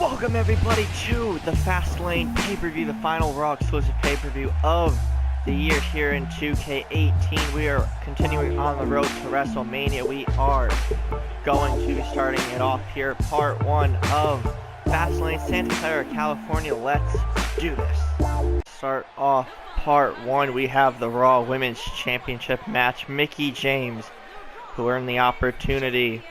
Welcome everybody to the Fastlane pay-per-view, the final Raw exclusive pay-per-view of the year here in 2K18. We are continuing on the road to WrestleMania. We are going to be starting it off here, part 1 of Fastlane, Santa Clara, California. Let's do this. Start off part 1, we have the Raw Women's Championship match. Mickie James, who earned the opportunity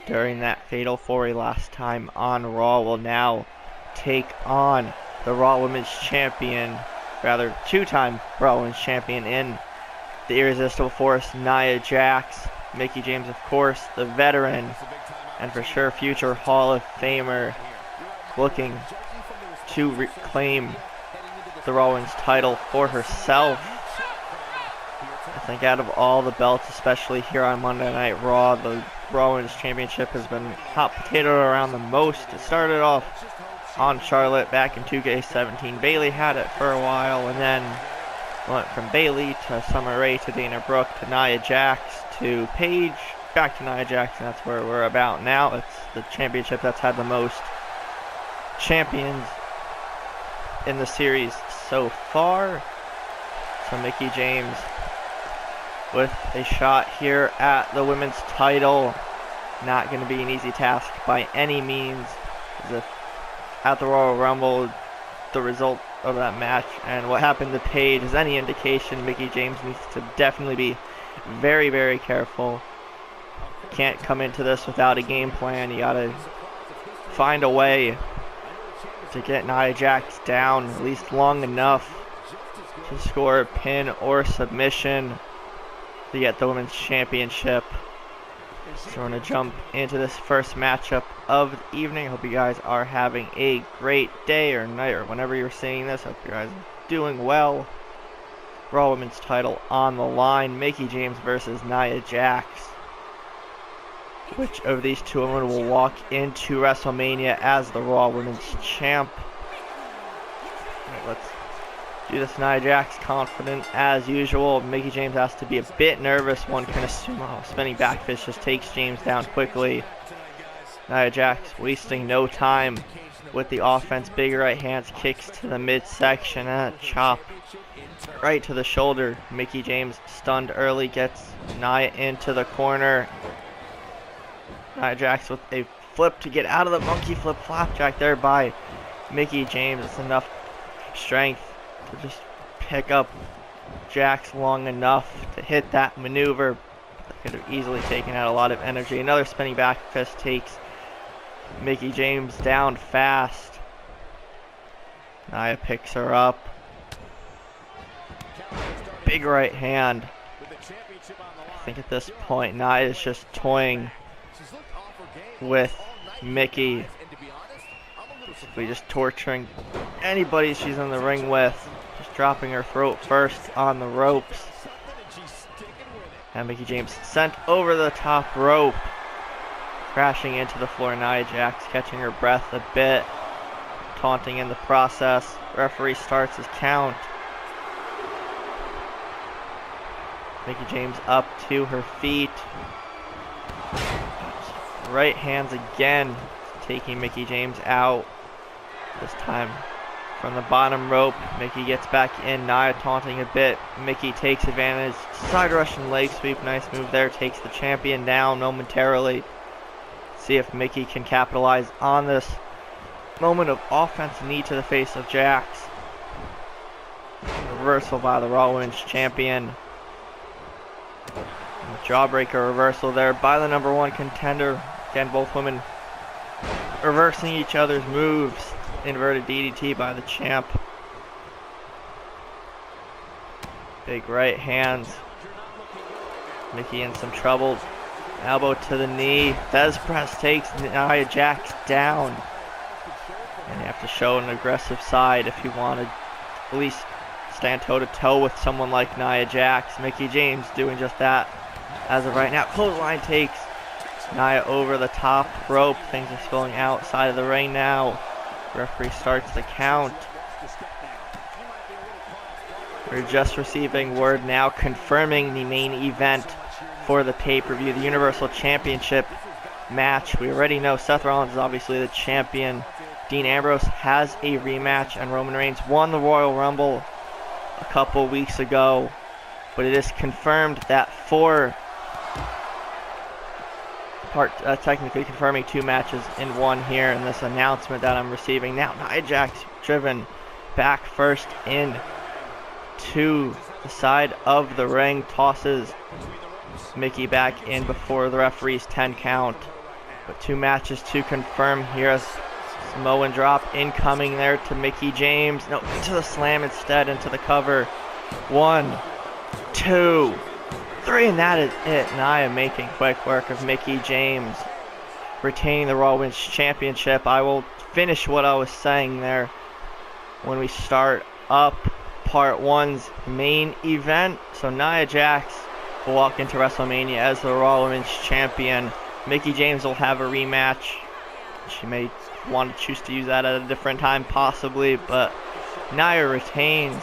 during that fatal 4-way last time on Raw, will now take on the Raw Women's Champion, rather two-time Raw Women's Champion in the Irresistible Force, Nia Jax. Mickie James, of course, the veteran and for sure future Hall of Famer, looking to reclaim the Raw Women's title for herself. I think out of all the belts, especially here on Monday Night Raw, the Raw Women's Championship has been hot potato around the most. It started off on Charlotte back in 2K17. Bayley had it for a while, and then went from Bayley to Summer Rae to Dana Brooke to Nia Jax to Paige, back to Nia Jax, and that's where we're about now. It's the championship that's had the most champions in the series so far. So Mickie James with a shot here at the women's title. Not going to be an easy task by any means, as if at the Royal Rumble, the result of that match and what happened to Paige is any indication, Mickie James needs to definitely be very, very careful. Can't come into this without a game plan. You got to find a way to get Nia Jax down at least long enough to score a pin or submission to get the Women's Championship. So we're going to jump into this first matchup of the evening. Hope you guys are having a great day or night or whenever you're seeing this. Hope you guys are doing well. Raw Women's title on the line. Mickie James versus Nia Jax. Which of these two women will walk into WrestleMania as the Raw Women's Champ? Alright, let's do this. Nia Jax confident as usual. Mickie James has to be a bit nervous. One can assume, spinning backfist just takes James down quickly. Nia Jax wasting no time with the offense. Big right hands, kicks to the midsection, and a chop right to the shoulder. Mickie James stunned early, gets Nia into the corner. Nia Jax with a flip to get out of the monkey flip flapjack there by Mickie James. It's enough strength to just pick up Jax long enough to hit that maneuver. Could have easily taken out a lot of energy. Another spinning back fist takes Mickie James down fast. Nia picks her up. Big right hand. I think at this point Nia is just toying with Mickie. Basically just torturing anybody she's in the ring with. Just dropping her throat first on the ropes. And Mickie James sent over the top rope. Crashing into the floor. Nia Jax catching her breath a bit. Taunting in the process. Referee starts his count. Mickie James up to her feet. Right hands again, taking Mickie James out. This time from the bottom rope. Mickie gets back in. Nia taunting a bit. Mickie takes advantage. Side Russian leg sweep. Nice move there. Takes the champion down momentarily. See if Mickie can capitalize on this moment of offense. Knee to the face of Jax. Reversal by the Raw Women's Champion. Jawbreaker reversal there by the #1 contender. Again, both women reversing each other's moves. Inverted DDT by the champ. Big right hands. Mickie in some trouble. Elbow to the knee. Fez press takes Nia Jax down. And you have to show an aggressive side if you want to at least stand toe to toe with someone like Nia Jax. Mickie James doing just that as of right now. Clothesline takes Nia over the top rope. Things are spilling outside of the ring now. Referee starts the count. We're just receiving word now confirming the main event for the pay-per-view, the Universal Championship match. We already know Seth Rollins is obviously the champion. Dean Ambrose has a rematch, and Roman Reigns won the Royal Rumble a couple weeks ago, but it is confirmed that technically confirming 2 matches in one here in this announcement that I'm receiving now. Nia Jax driven back first in to the side of the ring, tosses Mickey back in before the referee's 10 count. But 2 matches to confirm here. Samoan drop incoming there to Mickey James. No, into the slam instead, into the cover. 1, 2, 3, and that is it. Nia making quick work of Mickey James, retaining the Raw Women's Championship. I will finish what I was saying there when we start up Part 1's main event. So Nia Jax will walk into WrestleMania as the Raw Women's Champion. Mickey James will have a rematch. She may want to choose to use that at a different time, possibly, but Nia retains.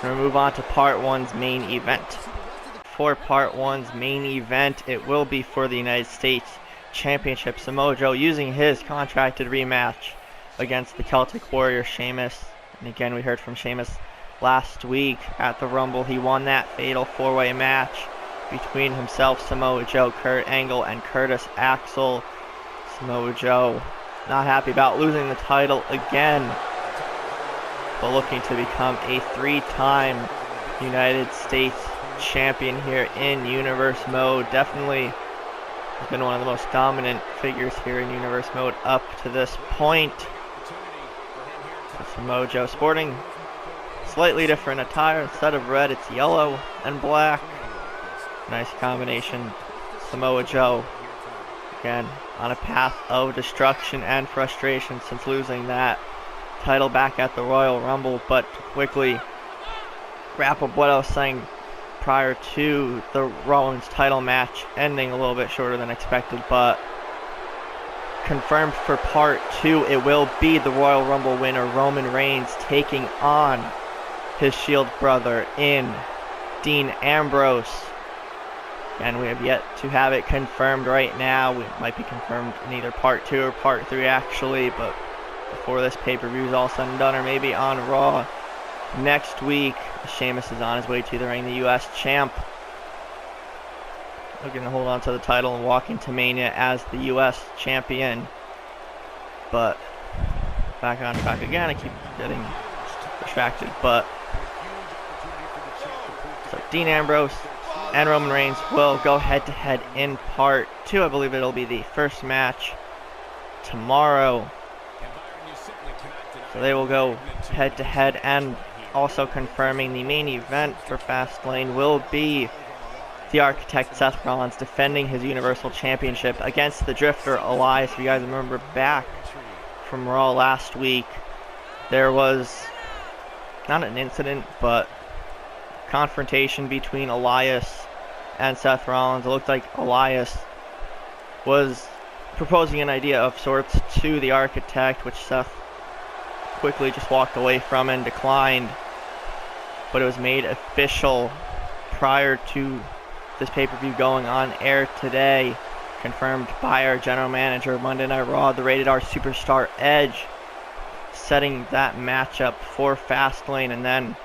We'll move on to Part 1's main event. For Part 1's main event, it will be for the United States Championship. Samoa Joe using his contracted rematch against the Celtic Warrior, Sheamus. And again, we heard from Sheamus last week at the Rumble. He won that fatal 4-way match between himself, Samoa Joe, Kurt Angle, and Curtis Axel. Samoa Joe not happy about losing the title again, but looking to become a 3-time United States champion here in Universe Mode. Definitely has been one of the most dominant figures here in Universe Mode up to this point. Samoa Joe sporting slightly different attire. Instead of red, it's yellow and black. Nice combination. Samoa Joe, again, on a path of destruction and frustration since losing that title back at the Royal Rumble. But to quickly wrap up what I was saying prior to the Raw Women's title match ending a little bit shorter than expected, but confirmed for Part 2, it will be the Royal Rumble winner Roman Reigns taking on his Shield brother in Dean Ambrose. And we have yet to have it confirmed right now. It might be confirmed in either Part 2 or Part 3 actually, but before this pay-per-view is all said and done, or maybe on Raw next week. Sheamus is on his way to the ring, the US champ, looking to hold on to the title and walk into Mania as the US champion. But back on track again, I keep getting distracted, but so Dean Ambrose and Roman Reigns will go head-to-head in Part 2. I believe it'll be the first match tomorrow. So they will go head-to-head, and also confirming the main event for Fastlane will be the Architect Seth Rollins defending his Universal Championship against the Drifter Elias. If you guys remember back from Raw last week, there was not an incident, but confrontation between Elias and Seth Rollins. It looked like Elias was proposing an idea of sorts to the Architect, which Seth quickly just walked away from and declined. But it was made official prior to this pay-per-view going on air today, confirmed by our general manager of Monday Night Raw, the Rated R Superstar Edge, setting that matchup for Fastlane. And then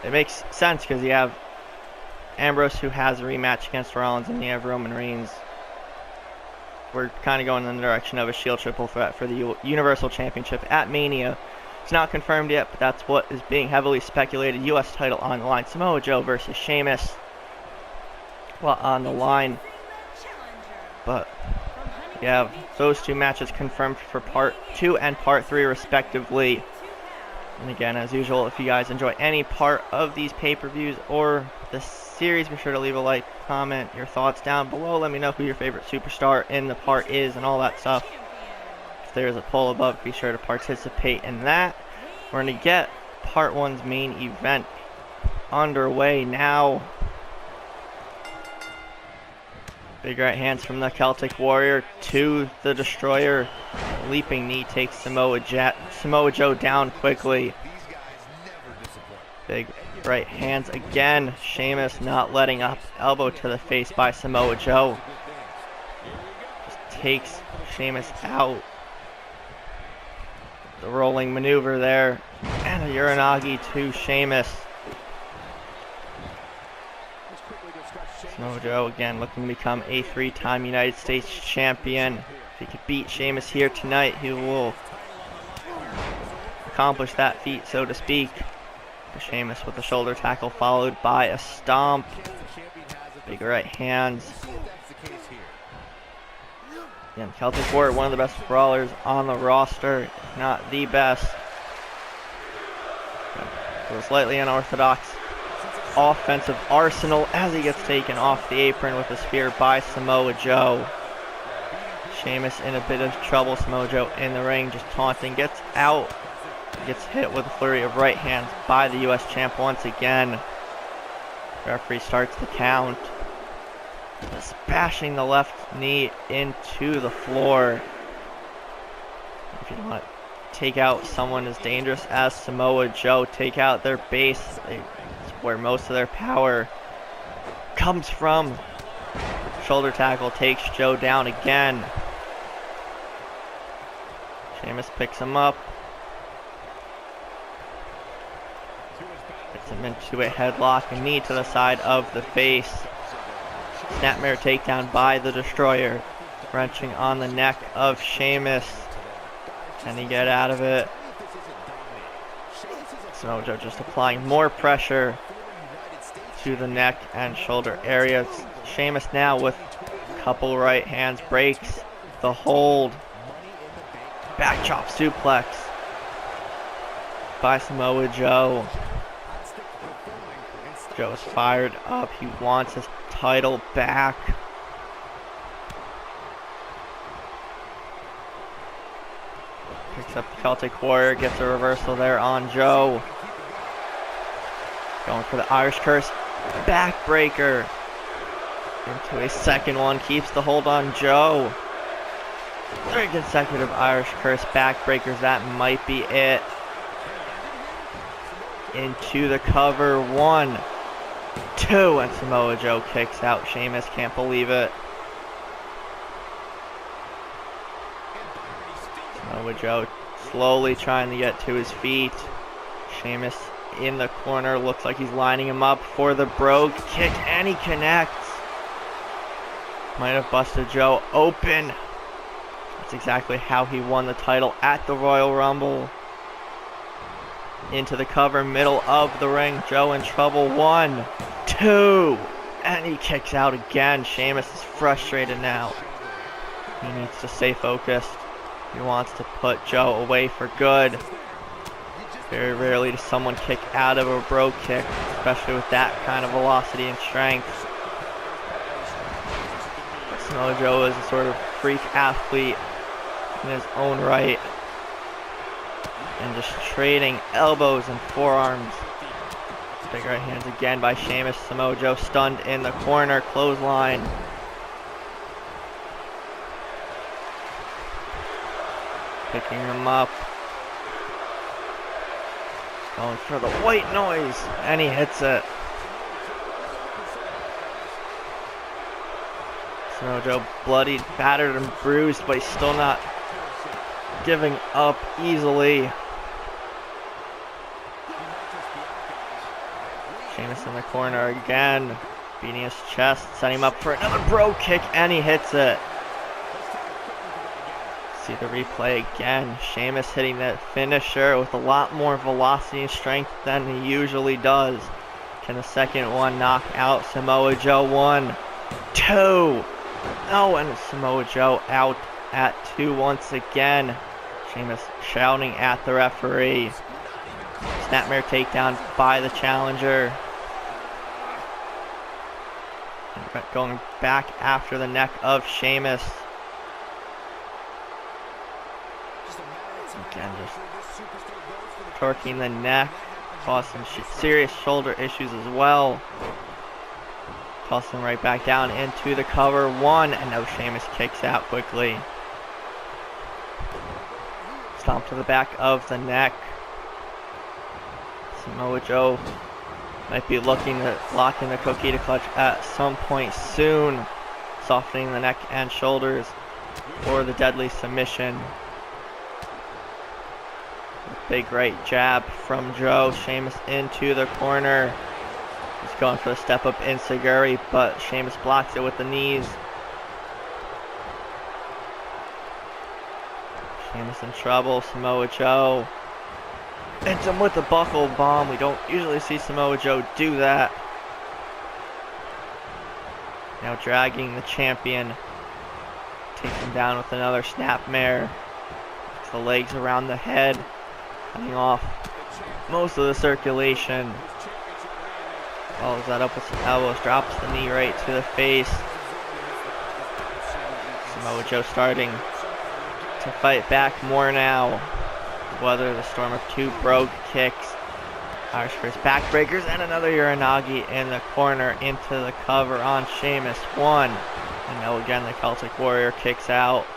it makes sense because you have Ambrose, who has a rematch against Rollins, and you have Roman Reigns. We're kind of going in the direction of a Shield triple threat for the Universal Championship at Mania. It's not confirmed yet, but that's what is being heavily speculated. U.S. title on the line. Samoa Joe versus Sheamus, well, on the line. But you have those 2 matches confirmed for Part 2 and Part 3 respectively. And again, as usual, if you guys enjoy any part of these pay-per-views or the series, be sure to leave a like, comment your thoughts down below. Let me know who your favorite superstar in the part is and all that stuff. If there's a poll above, be sure to participate in that. We're going to get Part 1's main event underway now. Big right hands from the Celtic Warrior to the Destroyer. Leaping knee takes Samoa Joe down quickly. Big right hands again. Sheamus not letting up. Elbow to the face by Samoa Joe. Just takes Sheamus out. the rolling maneuver there. And a Uranagi to Sheamus. Samoa Joe again looking to become a 3-time United States champion. If he could beat Sheamus here tonight, he will accomplish that feat, so to speak. Sheamus with a shoulder tackle followed by a stomp. Big right hands. Again, Celtic Warrior, one of the best brawlers on the roster, if not the best. A slightly unorthodox offensive arsenal as he gets taken off the apron with a spear by Samoa Joe. Sheamus in a bit of trouble. Samoa Joe in the ring, just taunting, gets out, gets hit with a flurry of right hands by the US champ once again. Referee starts the count. Just bashing the left knee into the floor. If you want to take out someone as dangerous as Samoa Joe, take out their base, it's where most of their power comes from. Shoulder tackle takes Joe down again. Sheamus picks him up. Gets him into a headlock, a knee to the side of the face. Snapmare takedown by the Destroyer. Wrenching on the neck of Sheamus. Can he get out of it? Samoa Joe just applying more pressure to the neck and shoulder areas. Sheamus now with a couple right hands, breaks the hold. Back chop suplex by Samoa Joe. Joe is fired up. He wants his title back. Picks up the Celtic Warrior, gets a reversal there on Joe. Going for the Irish Curse. Backbreaker. Into a second one, keeps the hold on Joe. 3 consecutive Irish Curse backbreakers, that might be it. Into the cover, 1, 2, and Samoa Joe kicks out. Sheamus can't believe it. Samoa Joe slowly trying to get to his feet. Sheamus in the corner, looks like he's lining him up for the brogue kick, and he connects. Might have busted Joe open. That's exactly how he won the title at the Royal Rumble. Into the cover, middle of the ring. Joe in trouble. 1, 2, and he kicks out again. Sheamus is frustrated now. He needs to stay focused. He wants to put Joe away for good. Very rarely does someone kick out of a brogue kick, especially with that kind of velocity and strength. Samoa Joe is a sort of freak athlete in his own right. And just trading elbows and forearms. Big right hands again by Sheamus. Samoa Joe stunned in the corner. Clothesline. Picking him up. Going for the white noise. And he hits it. Samoa Joe bloodied, battered, and bruised, but he's still not giving up easily. Sheamus in the corner again, beating his chest, setting him up for another brogue kick, and he hits it. See the replay again. Sheamus hitting that finisher with a lot more velocity and strength than he usually does. Can the second one knock out Samoa Joe? 1, 2. No, and Samoa Joe out at 2 once again. Sheamus shouting at the referee. Snapmare takedown by the challenger. Going back after the neck of Sheamus. Again, just torquing the neck. Caused some serious shoulder issues as well. Toss him right back down into the cover. 1, and no, Sheamus kicks out quickly. Stomp to the back of the neck. Samoa Joe might be looking at locking the cookie to clutch at some point soon. Softening the neck and shoulders for the deadly submission. Big right jab from Joe. Sheamus into the corner. He's going for the step up enziguri, but Sheamus blocks it with the knees. Sheamus in trouble. Samoa Joe hits him with the buckle bomb. We don't usually see Samoa Joe do that. Now dragging the champion. Takes him down with another snapmare. Gets the legs around the head. Cutting off most of the circulation. Follows that up with some elbows. Drops the knee right to the face. Samoa Joe starting to fight back more now. Weather the storm of 2 brogue kicks. Irish Springs backbreakers and another Uranagi in the corner into the cover on Sheamus. 1. And now again the Celtic Warrior kicks out.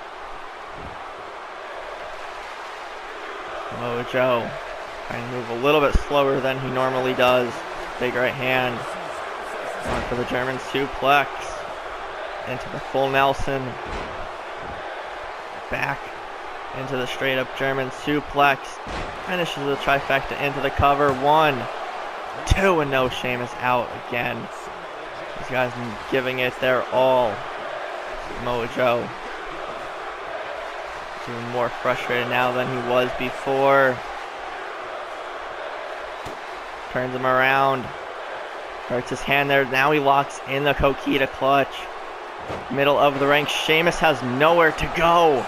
Samoa Joe trying to move a little bit slower than he normally does. Big right hand. Going for the German suplex. Into the full Nelson. Back into the straight up German suplex. Finishes the trifecta into the cover. 1, 2, and no, Sheamus out again. These guys giving it their all. Samoa Joe even more frustrated now than he was before. Turns him around. Hurts his hand there. Now he locks in the Coquita clutch. Middle of the ring. Sheamus has nowhere to go.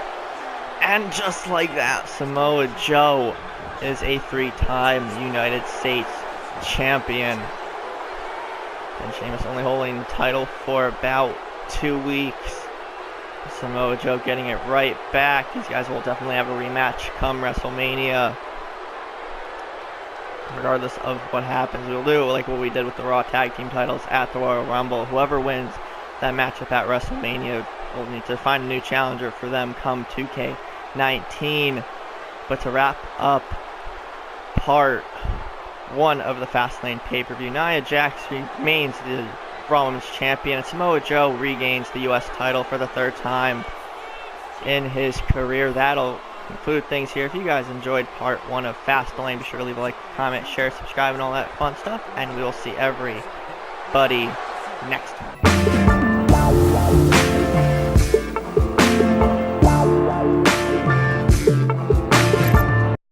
And just like that, Samoa Joe is a 3-time United States champion. And Sheamus only holding the title for about 2 weeks. Samoa Joe getting it right back. These guys will definitely have a rematch come WrestleMania. Regardless of what happens, we'll do like what we did with the Raw Tag Team titles at the Royal Rumble. Whoever wins that matchup at WrestleMania will need to find a new challenger for them come 2K18. But to wrap up part 1 of the Fastlane pay-per-view, Nia Jax remains the Raw Women's Champion, and Samoa Joe regains the U.S. title for the 3rd time in his career. That'll conclude things here. If you guys enjoyed part 1 of Fastlane, be sure to leave a like, comment, share, subscribe, and all that fun stuff, and we will see everybody next time.